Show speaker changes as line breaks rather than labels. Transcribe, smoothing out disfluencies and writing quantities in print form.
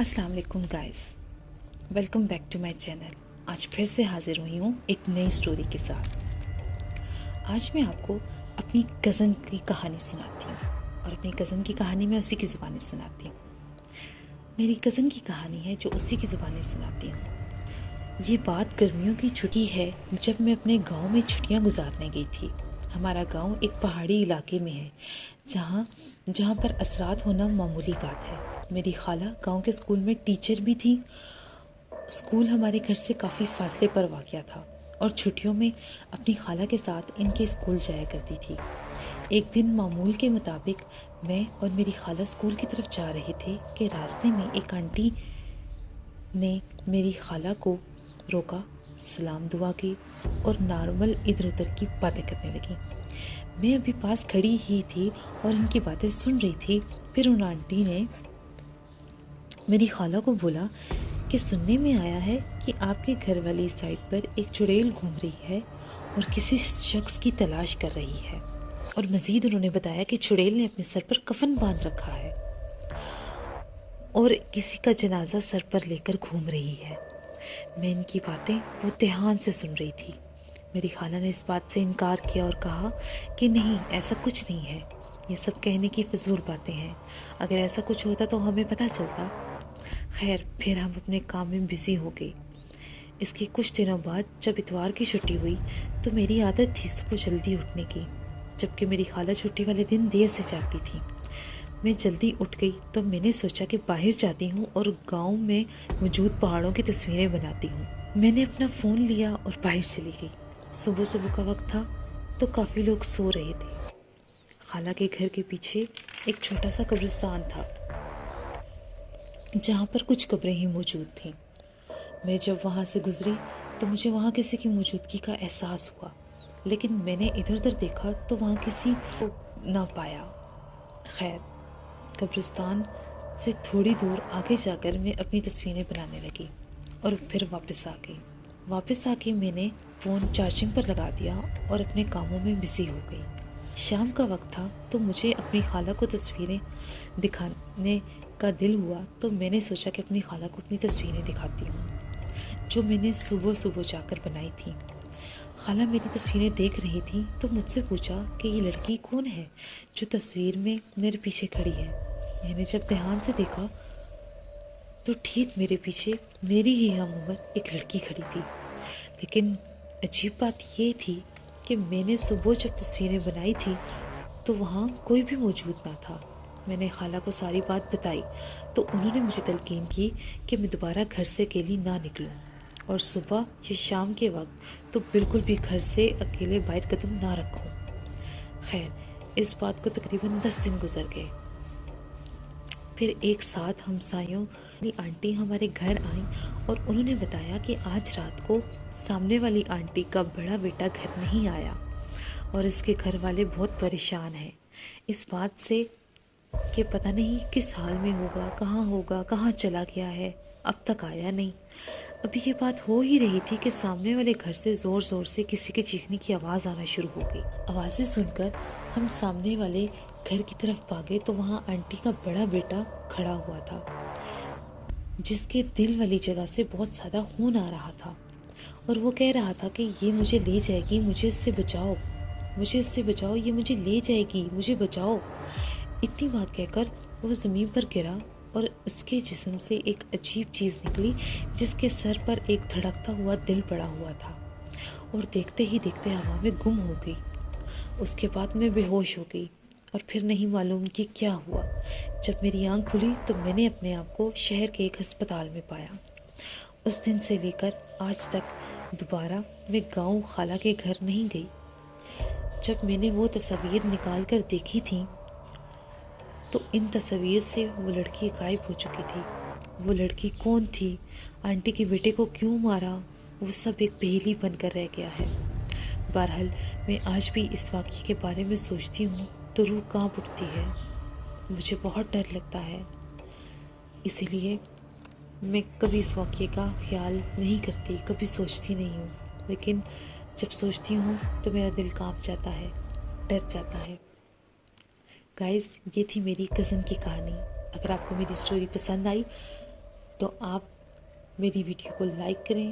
अस्सलाम वालेकुम guys, welcome back to my channel. आज फिर से हाजिर हुई हूँ एक नई स्टोरी के साथ। आज मैं आपको अपनी कज़न की कहानी सुनाती हूँ और अपनी कज़न की कहानी मैं उसी की ज़ुबानी सुनाती हूँ। मेरी कज़न की कहानी है जो उसी की ज़ुबानी सुनाती हूँ। ये बात गर्मियों की छुट्टी है, जब मैं अपने गांव में छुट्टियां गुजारने गई थी। हमारा गांव एक पहाड़ी इलाके में है जहाँ जहाँ पर असरात होना मामूली बात है। मेरी खाला गांव के स्कूल में टीचर भी थी। स्कूल हमारे घर से काफ़ी फासले पर वाक़या था और छुट्टियों में अपनी खाला के साथ इनके स्कूल जाया करती थी। एक दिन मामूल के मुताबिक मैं और मेरी खाला स्कूल की तरफ जा रहे थे कि रास्ते में एक आंटी ने मेरी खाला को रोका, सलाम दुआ की और नॉर्मल इधर उधर की बातें करने लगी। मैं अभी पास खड़ी ही थी और इनकी बातें सुन रही थी। फिर उन आंटी ने मेरी खाला को बोला कि सुनने में आया है कि आपके घर वाली साइड पर एक चुड़ैल घूम रही है और किसी शख्स की तलाश कर रही है। और मज़ीद उन्होंने बताया कि चुड़ैल ने अपने सर पर कफन बांध रखा है और किसी का जनाजा सर पर लेकर घूम रही है। मैं इनकी बातें बहुत ध्यान से सुन रही थी। मेरी खाला ने इस बात से इनकार किया और कहा कि नहीं, ऐसा कुछ नहीं है, ये सब कहने की फजूल बातें हैं। अगर ऐसा कुछ होता तो हमें पता चलता। खैर, फिर हम अपने काम में बिज़ी हो गए। इसके कुछ दिनों बाद जब इतवार की छुट्टी हुई तो मेरी आदत थी सुबह जल्दी उठने की, जबकि मेरी खाला छुट्टी वाले दिन देर से जागती थी। मैं जल्दी उठ गई तो मैंने सोचा कि बाहर जाती हूँ और गांव में मौजूद पहाड़ों की तस्वीरें बनाती हूँ। मैंने अपना फ़ोन लिया और बाहर चली गई। सुबह सुबह का वक्त था तो काफ़ी लोग सो रहे थे। खाला के घर के पीछे एक छोटा सा कब्रिस्तान था जहाँ पर कुछ कब्रें ही मौजूद थीं। मैं जब वहाँ से गुज़री तो मुझे वहाँ किसी की मौजूदगी का एहसास हुआ, लेकिन मैंने इधर उधर देखा तो वहाँ किसी को ना पाया। खैर, कब्रिस्तान से थोड़ी दूर आगे जाकर मैं अपनी तस्वीरें बनाने लगी और फिर वापस आ गई। वापस आके मैंने फ़ोन चार्जिंग पर लगा दिया और अपने कामों में बिज़ी हो गई। शाम का वक्त था तो मुझे अपनी खाला को तस्वीरें दिखाने का दिल हुआ, तो मैंने सोचा कि अपनी खाला को अपनी तस्वीरें दिखाती हूँ जो मैंने सुबह सुबह जाकर बनाई थी। खाला मेरी तस्वीरें देख रही थी तो मुझसे पूछा कि ये लड़की कौन है जो तस्वीर में मेरे पीछे खड़ी है। मैंने जब ध्यान से देखा तो ठीक मेरे पीछे मेरी ही हम उम्र एक लड़की खड़ी थी। लेकिन अजीब बात ये थी कि मैंने सुबह जब तस्वीरें बनाई थी तो वहाँ कोई भी मौजूद ना था। मैंने खाला को सारी बात बताई तो उन्होंने मुझे तलकीन की कि मैं दोबारा घर से अकेली ना निकलूं और सुबह या शाम के वक्त तो बिल्कुल भी घर से अकेले बाहर कदम ना रखूं। खैर, इस बात को तकरीबन 10 दिन गुजर गए। फिर एक साथ हमसायों वाली आंटी हमारे घर आई और उन्होंने बताया कि आज रात को सामने वाली आंटी का बड़ा बेटा घर नहीं आया और इसके घर वाले बहुत परेशान हैं इस बात से कि पता नहीं किस हाल में होगा, कहाँ चला गया है, अब तक आया नहीं। अभी ये बात हो ही रही थी कि सामने वाले घर से ज़ोर ज़ोर से किसी के चीखने की आवाज़ आना शुरू हो गई। आवाज़ें सुनकर हम सामने वाले घर की तरफ भागे तो वहाँ आंटी का बड़ा बेटा खड़ा हुआ था, जिसके दिल वाली जगह से बहुत ज़्यादा खून आ रहा था और वो कह रहा था कि ये मुझे ले जाएगी, मुझे इससे बचाओ, ये मुझे ले जाएगी, मुझे बचाओ। इतनी बात कहकर वो ज़मीन पर गिरा और उसके जिस्म से एक अजीब चीज़ निकली जिसके सर पर एक धड़कता हुआ दिल पड़ा हुआ था और देखते ही देखते हवा में गुम हो गई। उसके बाद मैं बेहोश हो गई और फिर नहीं मालूम कि क्या हुआ। जब मेरी आँख खुली तो मैंने अपने आप को शहर के एक अस्पताल में पाया। उस दिन से लेकर आज तक दोबारा मैं गांव खाला के घर नहीं गई। जब मैंने वो तस्वीर निकाल कर देखी थी तो इन तस्वीर से वो लड़की गायब हो चुकी थी। वो लड़की कौन थी, आंटी के बेटे को क्यों मारा, वो सब एक पहेली बनकर रह गया है। बहरहाल, मैं आज भी इस वाक़ये के बारे में सोचती हूँ तो रूह कांप उठती है। मुझे बहुत डर लगता है, इसीलिए मैं कभी इस वाक़ये का ख्याल नहीं करती, कभी सोचती नहीं हूँ। लेकिन जब सोचती हूँ तो मेरा दिल कांप जाता है, डर जाता है। गाइस, ये थी मेरी कज़न की कहानी। अगर आपको मेरी स्टोरी पसंद आई تو آپ میری ویڈیو کو لائک کریں.